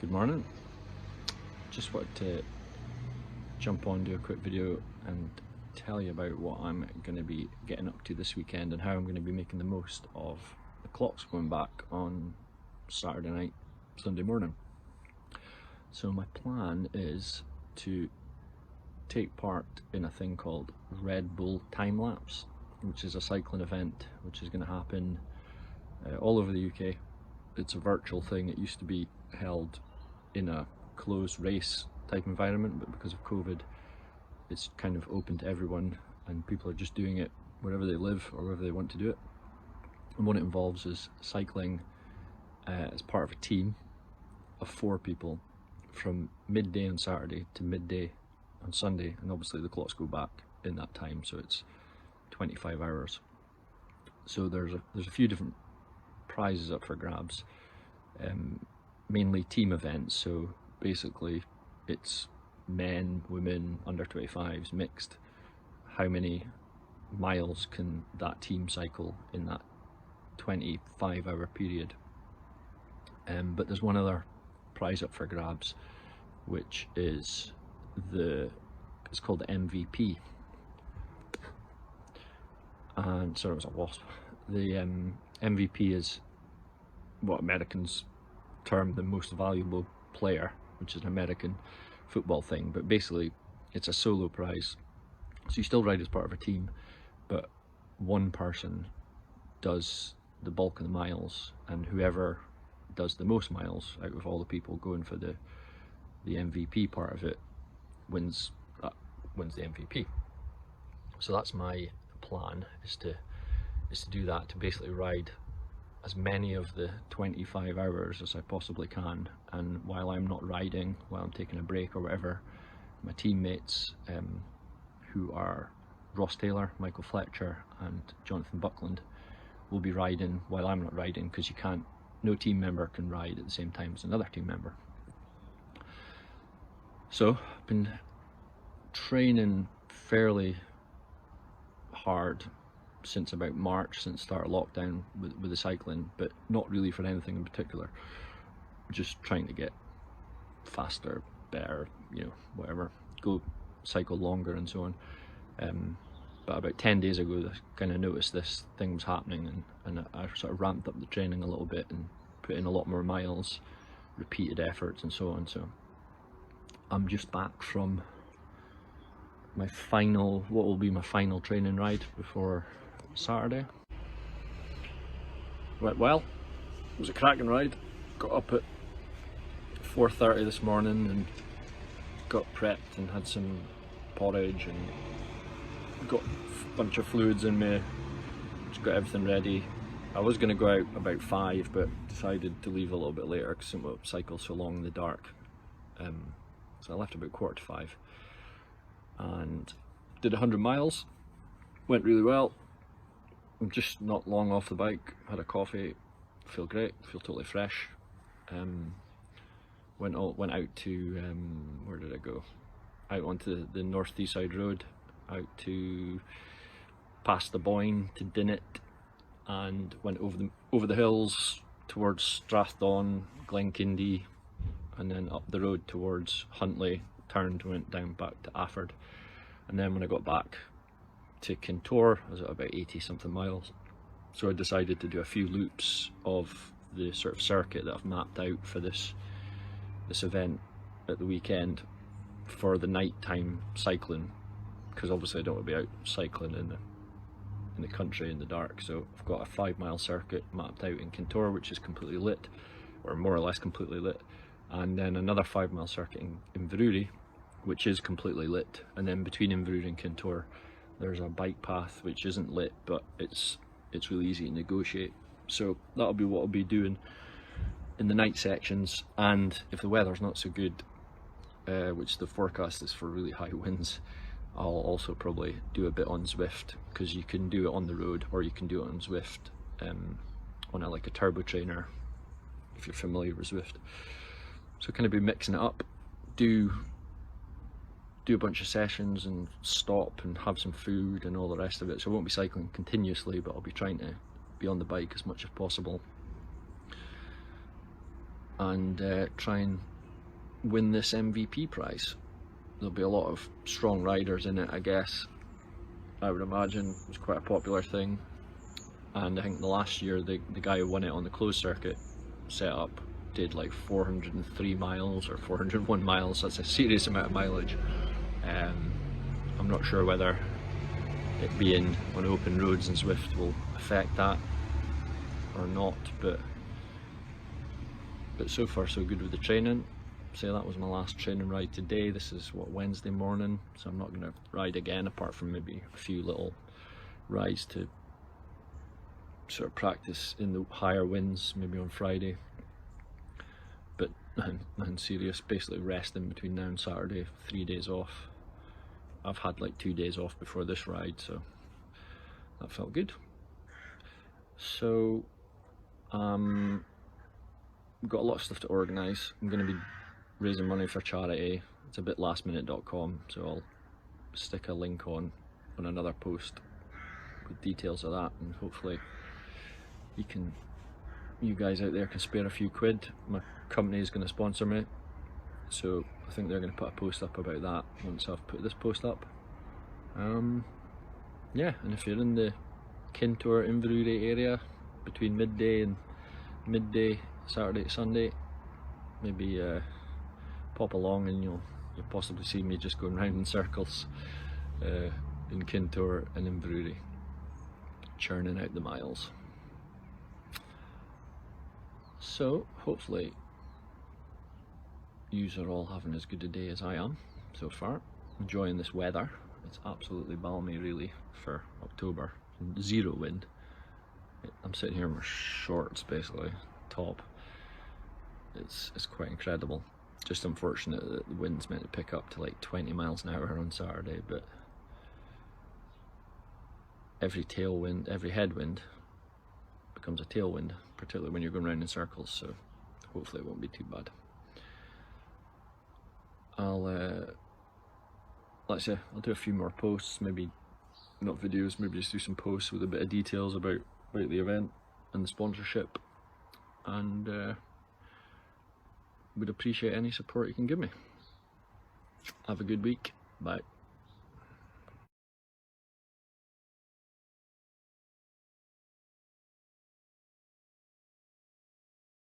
Good morning. Just wanted to jump on, do a quick video and tell you about what I'm going to be getting up to this weekend and how I'm going to be making the most of the clocks going back on Saturday night, Sunday morning. So my plan is to take part in a thing called Red Bull Time Lapse, which is a cycling event which is going to happen all over the UK. It's a virtual thing. It used to be held in a closed race type environment, but because of COVID it's kind of open to everyone and people are just doing it wherever they live or wherever they want to do it. And what it involves is cycling as part of a team of 4 people from midday on Saturday to midday on Sunday, and obviously the clocks go back in that time, so it's 25 hours. So there's a few different prizes up for grabs, mainly team events. So basically it's men, women, under 25s, mixed. How many miles can that team cycle in that 25-hour period? But there's one other prize up for grabs, which is it's called the MVP. And sorry, it was a wasp. The MVP is what Americans term the most valuable player, which is an American football thing, but basically it's a solo prize. So you still ride as part of a team, but one person does the bulk of the miles, and whoever does the most miles out of all the people going for the MVP part of it wins the MVP. So that's my plan, is to do that, to basically ride as many of the 25 hours as I possibly can. And while I'm not riding, while I'm taking a break or whatever, my teammates who are Ross Taylor, Michael Fletcher and Jonathan Buckland will be riding while I'm not riding, because no team member can ride at the same time as another team member. So I've been training fairly hard since about March, since the start of lockdown with the cycling, but not really for anything in particular. Just trying to get faster, better, whatever, go cycle longer and so on. But about 10 days ago I kind of noticed this thing was happening, and I sort of ramped up the training a little bit and put in a lot more miles, repeated efforts and so on. So I'm just back from what will be my final training ride before Saturday. Went well. It was a cracking ride. Got up at 4:30 this morning and got prepped and had some porridge and got a bunch of fluids in me. Just got everything ready. I was going to go out about 5, but decided to leave a little bit later because I won't cycle so long in the dark. So I left about 4:45 and did 100 miles. Went really well. I'm just not long off the bike, had a coffee, feel great, feel totally fresh. Went out to, where did I go? Out onto the North Teesside Road, out to past the Boyne to Dinnet, and went over the hills towards Strathdon, Glenkindie, and then up the road towards Huntly, turned, went down back to Afford. And then when I got back to Kintore, I was at about 80 something miles. So I decided to do a few loops of the sort of circuit that I've mapped out for this event at the weekend for the nighttime cycling, because obviously I don't want to be out cycling in the country in the dark. So I've got a 5-mile circuit mapped out in Kintore, which is completely lit, or more or less completely lit, and then another 5-mile circuit in Inverurie, which is completely lit, and then between Inverurie and Kintore there's a bike path which isn't lit, but it's really easy to negotiate. So that'll be what I'll be doing in the night sections. And if the weather's not so good, which the forecast is for really high winds, I'll also probably do a bit on Zwift, because you can do it on the road or you can do it on Zwift, on a turbo trainer, if you're familiar with Zwift. So kind of be mixing it up, do a bunch of sessions and stop and have some food and all the rest of it. So I won't be cycling continuously, but I'll be trying to be on the bike as much as possible and try and win this MVP prize. There'll be a lot of strong riders in it, I guess. I would imagine it's quite a popular thing, and I think the last year the guy who won it on the closed circuit setup did like 403 miles or 401 miles. That's a serious amount of mileage. I'm not sure whether it being on open roads in Zwift will affect that or not, but so far so good with the training. So that was my last training ride today. This is Wednesday morning, so I'm not going to ride again, apart from maybe a few little rides to sort of practice in the higher winds, maybe on Friday. But nothing serious, basically resting between now and Saturday, 3 days off. I've had like 2 days off before this ride, so that felt good. So we've got a lot of stuff to organise. I'm going to be raising money for charity. It's a bit lastminute.com, so I'll stick a link on another post with details of that, and hopefully you guys out there can spare a few quid. My company is going to sponsor me, so I think they're going to put a post up about that once I've put this post up. Yeah, and if you're in the Kintore Inverurie area between midday Saturday to Sunday, maybe pop along and you'll possibly see me just going round in circles in Kintore and Inverurie, churning out the miles. So hopefully yous are all having as good a day as I am so far, enjoying this weather. It's absolutely balmy really for October. Zero wind. I'm sitting here in my shorts, basically, top. It's quite incredible. Just unfortunate that the wind's meant to pick up to like 20 miles an hour on Saturday, but every headwind becomes a tailwind, particularly when you're going round in circles, so hopefully it won't be too bad. Like I say, I'll do a few more posts, maybe not videos, maybe just do some posts with a bit of details about the event and the sponsorship, and would appreciate any support you can give me. Have a good week. Bye.